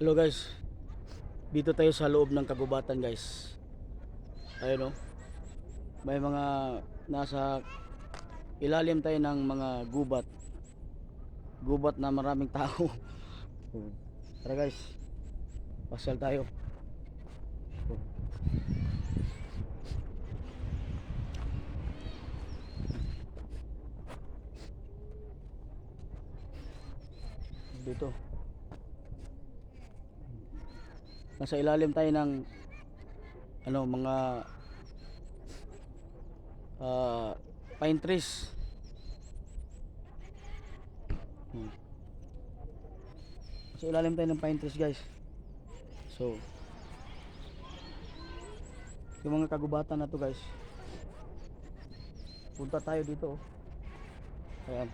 Hello guys, dito tayo sa loob ng kagubatan guys. Ayun oh, may mga nasa ilalim tayo ng mga gubat. Gubat na maraming tao. Tara guys, pasyal tayo. Dito. Nasa ilalim tayo ng mga ah, pine trees. Nasa ilalim tayo ng pine trees guys. So, yung mga kagubatan na to guys. Punta tayo dito oh. Ayan.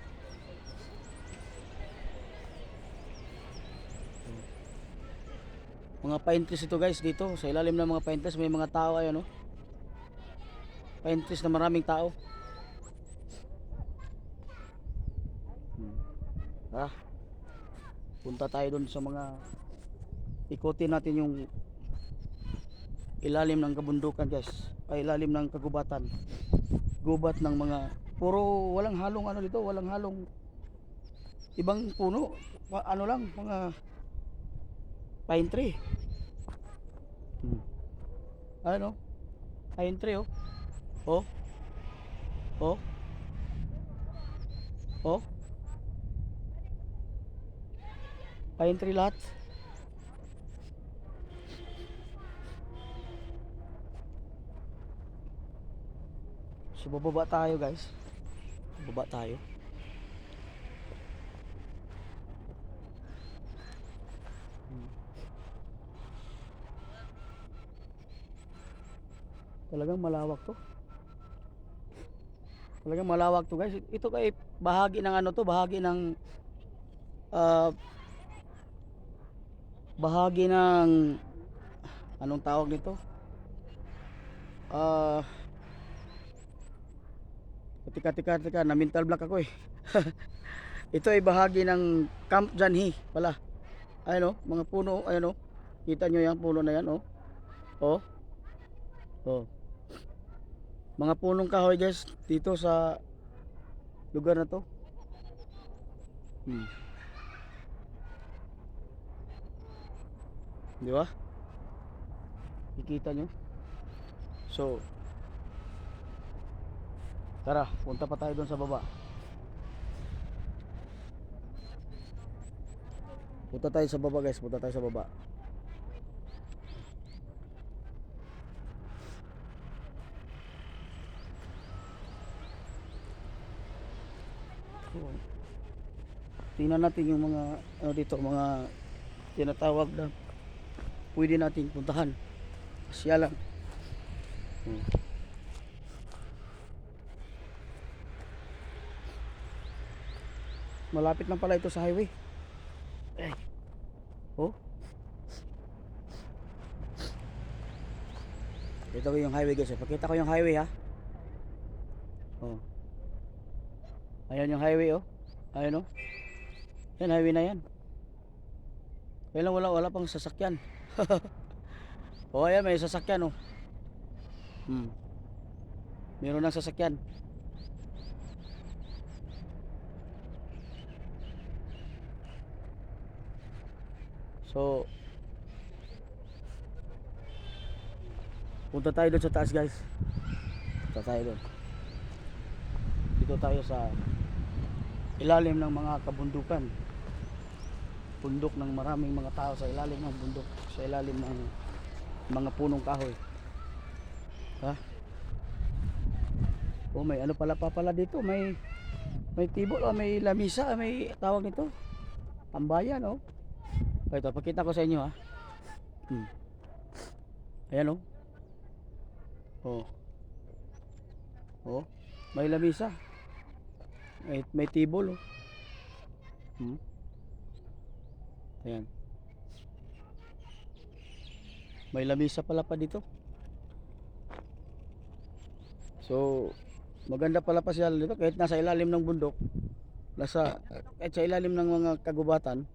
Mga pine trees ito guys dito. Sa ilalim ng mga pine trees may mga tao ayan oh. Pine trees na maraming tao. Ah, punta tayo dun sa mga ikutin natin yung ilalim ng kabundukan guys. Ay ilalim ng kagubatan. Gubat ng mga puro walang halong ano dito, walang halong ibang puno. Ano lang, mga pine tree. Ano? Pine tree oh. Oh. Oh. Oh. Pine tree lahat. So bababa tayo guys. Bababa tayo. Talagang malawak to. Talagang malawak to guys. Ito kay bahagi ng ano to, bahagi ng ah, bahagi ng anong tawag nito? Ah, tika, na mental block ako eh. Ito ay bahagi ng Camp Janhi pala. Ayun oh, mga puno, ayun oh. Kita nyo yung puno na yan oh. Oh. Oh. Mga punong kahoy guys dito sa lugar na to. Di ba? Kikita nyo. So, tara, punta pa tayo doon sa baba. Punta tayo sa baba guys, punta tayo sa baba. So, tingnan natin yung mga ano dito, mga tinatawag na pwede nating puntahan. Siya lang. Malapit lang pala ito sa highway. Ay. Oh. Ito ko yung highway guys. Pakita ko yung highway ha. Oh. Ayan yung highway oh. Ayan oh. Yan highway na yan. Kaya lang wala pang sasakyan. Oh ayan may sasakyan oh. Meron ng sasakyan. So punta tayo doon sa taas guys. Punta tayo doon. Dito tayo sa ilalim ng mga kabundukan. Bundok ng maraming mga tao sa ilalim ng bundok. Sa ilalim ng mga punong kahoy. Ha? Oh may ano pala dito. May tibol oh, may lamisa, may tawag nito. Tambayan oh. Ito pakita ko sa inyo ha. Ayan oh. Oh. Oh, may lamisa. May tibol oh. Ayan. May lamisa pala pa dito. So, maganda pala pa siya dito kahit nasa ilalim ng bundok. Kahit sa ilalim ng mga kagubatan,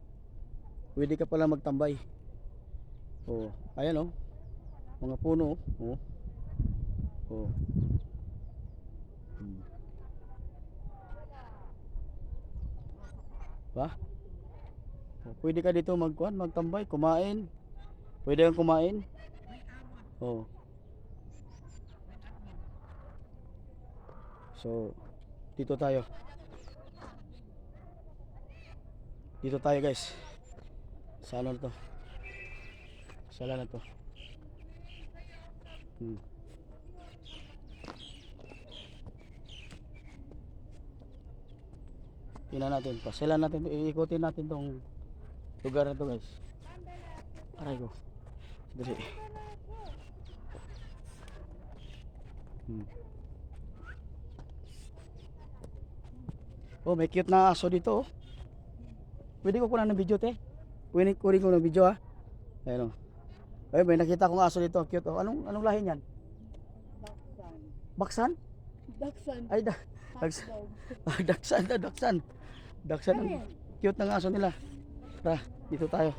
pwede ka pala magtambay. Oh, ayan oh. Mga puno oh. Oh. Hmm. Ba? Oh, pwede ka dito magtambay, kumain. Pwede kang kumain. Oh. So, dito tayo. Dito tayo, guys. Sa ano na to? Sala na to. Hmm. Tingnan natin, pasyalan natin, iikutin natin tong lugar na to, guys. Aray ko. Dali. Hmm. Oh, may cute na aso dito, oh. Pwede ko kunan ng video, te. Kunin ko ng video, ha. Ayun, oh. Ay, may nakita kong aso dito, cute, oh. Anong lahi niyan? Baksan? Dachshund. Ay, Daksan. Daksan daw, Daksan. Daksan ang cute ng aso nila. Tara, dito tayo.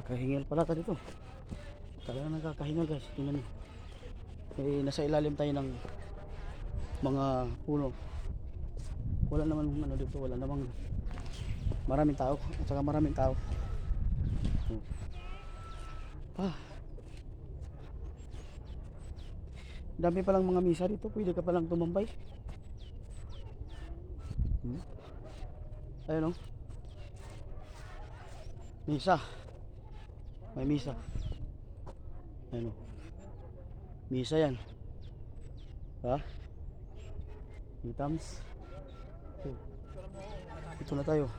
Kakahingal pala tayo dito. Talagang nakakahingal, guys. Tingnan niyo. Eh, nasa ilalim tayo ng mga puno. Wala naman ano dito, wala namang maraming tao at saka maraming tao. Ah. Dami palang mga misa dito, pwede ka palang tumambay. Ayun, oh. Misa. May misa. Ayun, oh. Misa yan. Ha? Itams. Oh. Ito na tayo.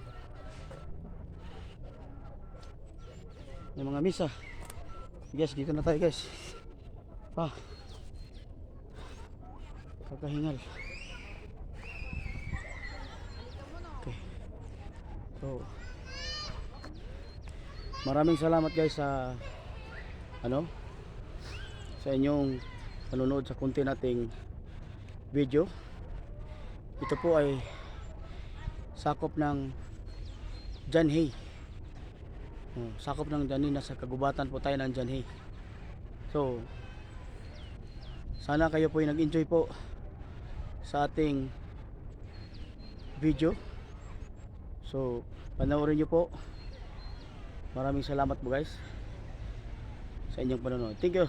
May mga misa. Guys, dito na tayo, guys. Ah. Kakahingal. Okay. So, maraming salamat, guys, sa sa inyong panonood sa konti nating video. Ito po ay sakop ng Janhay. Sakop ng Janhay, nasa kagubatan po tayo ng Janhay. So, sana kayo po ay nag-enjoy po sa ating video. So, panoorin nyo po. Maraming salamat po, guys, sa inyong panonood. Thank you.